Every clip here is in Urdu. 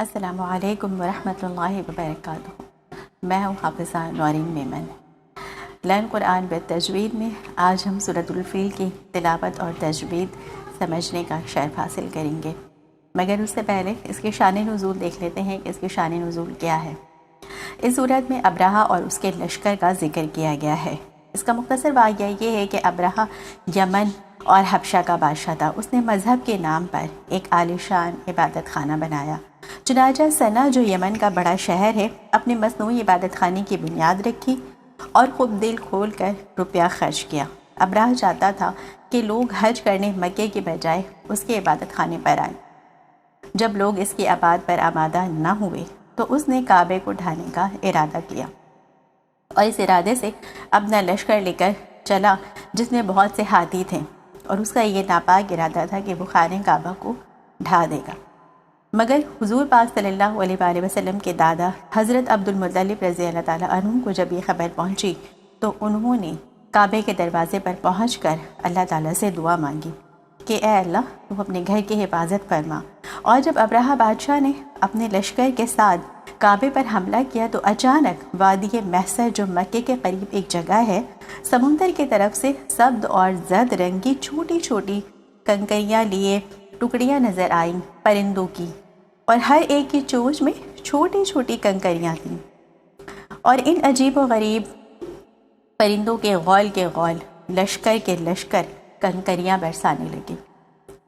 السلام علیکم ورحمۃ اللہ وبرکاتہ۔ میں ہوں حافظہ نورین میمن۔ لرن قرآن بالتجوید میں آج ہم سورۃ الفیل کی تلاوت اور تجوید سمجھنے کا شرف حاصل کریں گے، مگر اس سے پہلے اس کے شان نزول دیکھ لیتے ہیں کہ اس کے شان نزول کیا ہے۔ اس صورت میں ابرہہ اور اس کے لشکر کا ذکر کیا گیا ہے۔ اس کا مختصر واقعہ یہ ہے کہ ابرہہ یمن اور حبشہ کا بادشاہ تھا۔ اس نے مذہب کے نام پر ایک عالی شان عبادت خانہ بنایا۔ چنانچہ سنا جو یمن کا بڑا شہر ہے، اپنے مصنوعی عبادت خانے کی بنیاد رکھی اور خوب دل کھول کر روپیہ خرچ کیا۔ ابرہہ چاہتا تھا کہ لوگ حج کرنے مکے کے بجائے اس کے عبادت خانے پر آئیں۔ جب لوگ اس کی آباد پر آمادہ نہ ہوئے تو اس نے کعبے کو ڈھانے کا ارادہ کیا اور اس ارادے سے اپنا لشکر لے کر چلا جس میں بہت سے ہاتھی تھے، اور اس کا یہ ناپاک ارادہ تھا کہ وہ خانہ کعبہ کو ڈھا دے گا۔ مگر حضور پاک صلی اللہ علیہ وآلہ وسلم کے دادا حضرت عبد المطلب رضی اللہ تعالیٰ عنہ کو جب یہ خبر پہنچی تو انہوں نے کعبے کے دروازے پر پہنچ کر اللہ تعالیٰ سے دعا مانگی کہ اے اللہ تو اپنے گھر کی حفاظت فرما۔ اور جب ابرہہ بادشاہ نے اپنے لشکر کے ساتھ کعبے پر حملہ کیا تو اچانک وادی محسر جو مکے کے قریب ایک جگہ ہے، سمندر کی طرف سے سبز اور زرد رنگ کی چھوٹی چھوٹی کنکریاں لیے ٹکڑیاں نظر آئیں پرندوں کی، اور ہر ایک کی چونچ میں چھوٹی چھوٹی کنکریاں تھیں، اور ان عجیب و غریب پرندوں کے غول لشکر کے لشکر کنکریاں برسانے لگے۔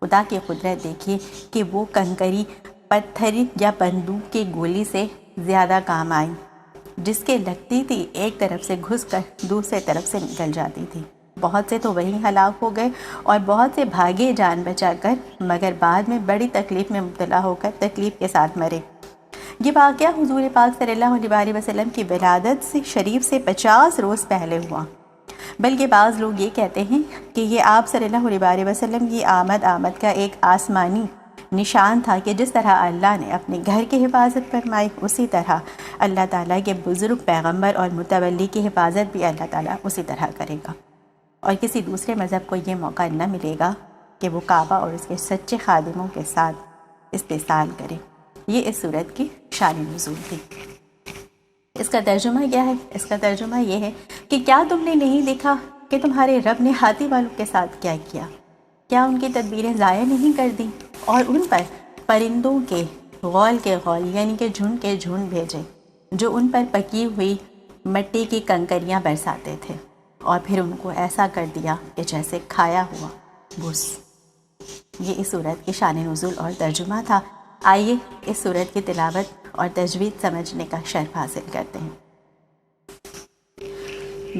خدا کی قدرت دیکھیے کہ وہ کنکری پتھر یا بندوق کی گولی سے زیادہ کام آئی، جس کے لگتی تھی ایک طرف سے گھس کر دوسرے طرف سے نکل جاتی تھی۔ بہت سے تو وہیں ہلاک ہو گئے اور بہت سے بھاگے جان بچا کر، مگر بعد میں بڑی تکلیف میں مبتلا ہو کر تکلیف کے ساتھ مرے۔ یہ واقعہ حضور پاک صلی اللہ علیہ وآلہ وسلم کی ولادت سے شریف سے 50 روز پہلے ہوا، بلکہ بعض لوگ یہ کہتے ہیں کہ یہ آپ صلی اللہ علیہ وآلہ وسلم کی آمد کا ایک آسمانی نشان تھا کہ جس طرح اللہ نے اپنے گھر کی حفاظت فرمائی، اسی طرح اللہ تعالیٰ کے بزرگ پیغمبر اور متولی کی حفاظت بھی اللہ تعالیٰ اسی طرح کرے گا، اور کسی دوسرے مذہب کو یہ موقع نہ ملے گا کہ وہ کعبہ اور اس کے سچے خادموں کے ساتھ استحصال کرے۔ یہ اس صورت کی شان نزول تھی۔ اس کا ترجمہ کیا ہے؟ اس کا ترجمہ یہ ہے کہ کیا تم نے نہیں دیکھا کہ تمہارے رب نے ہاتھی والوں کے ساتھ کیا کیا؟ کیا ان کی تدبیریں ضائع نہیں کر دیں اور ان پر پرندوں کے غول یعنی کہ جھنڈ کے جھنڈ بھیجے جو ان پر پکی ہوئی مٹی کی کنکریاں برساتے تھے، اور پھر ان کو ایسا کر دیا کہ جیسے کھایا ہوا بھس۔ یہ اس صورت کی شان نزول اور ترجمہ تھا۔ آئیے اس صورت کی تلاوت اور تجوید سمجھنے کا شرف حاصل کرتے ہیں۔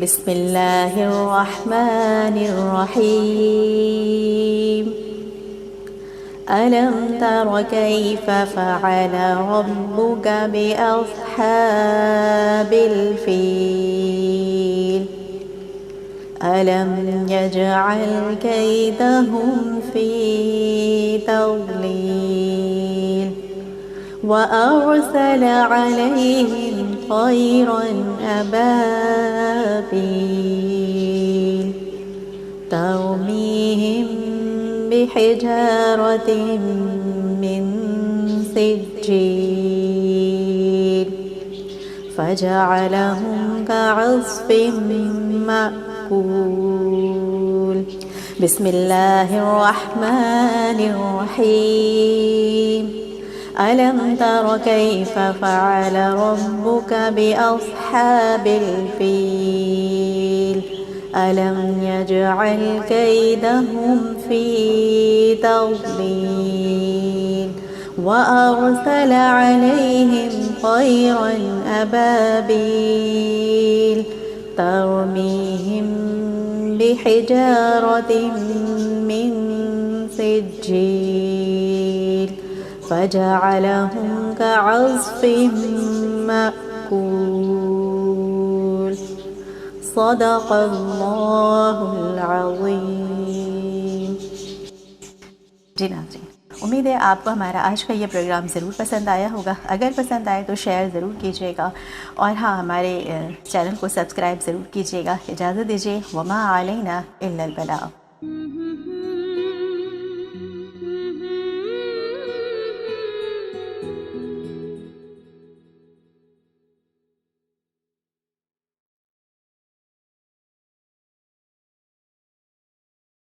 بسم اللہ الرحمن الرحیم۔ ألم تر كيف فعل ربك بأصحاب الفيل ألم يجعل كيدهم في تضليل وأرسل عليهم طيرا أبابيل ترميهم بحجارة من سجيل فجعلهم كعصف مأكول۔ بسم اللہ الرحمن الرحیم۔ ألم تر كيف فعل ربك بأصحاب الفيل ألم يجعل كيدهم في تضليل وأرسل عليهم طيرا أبابيل ترميهم بحجارة من سجيل فجعلهم كعصف مأكول۔ صدق اللہ العظیم۔ جی ناظرین، امید ہے آپ کو ہمارا آج کا یہ پروگرام ضرور پسند آیا ہوگا۔ اگر پسند آئے تو شیئر ضرور کیجیے گا، اور ہاں ہمارے چینل کو سبسکرائب ضرور کیجیے گا۔ اجازت دیجیے، وما علینا الا البلاغ۔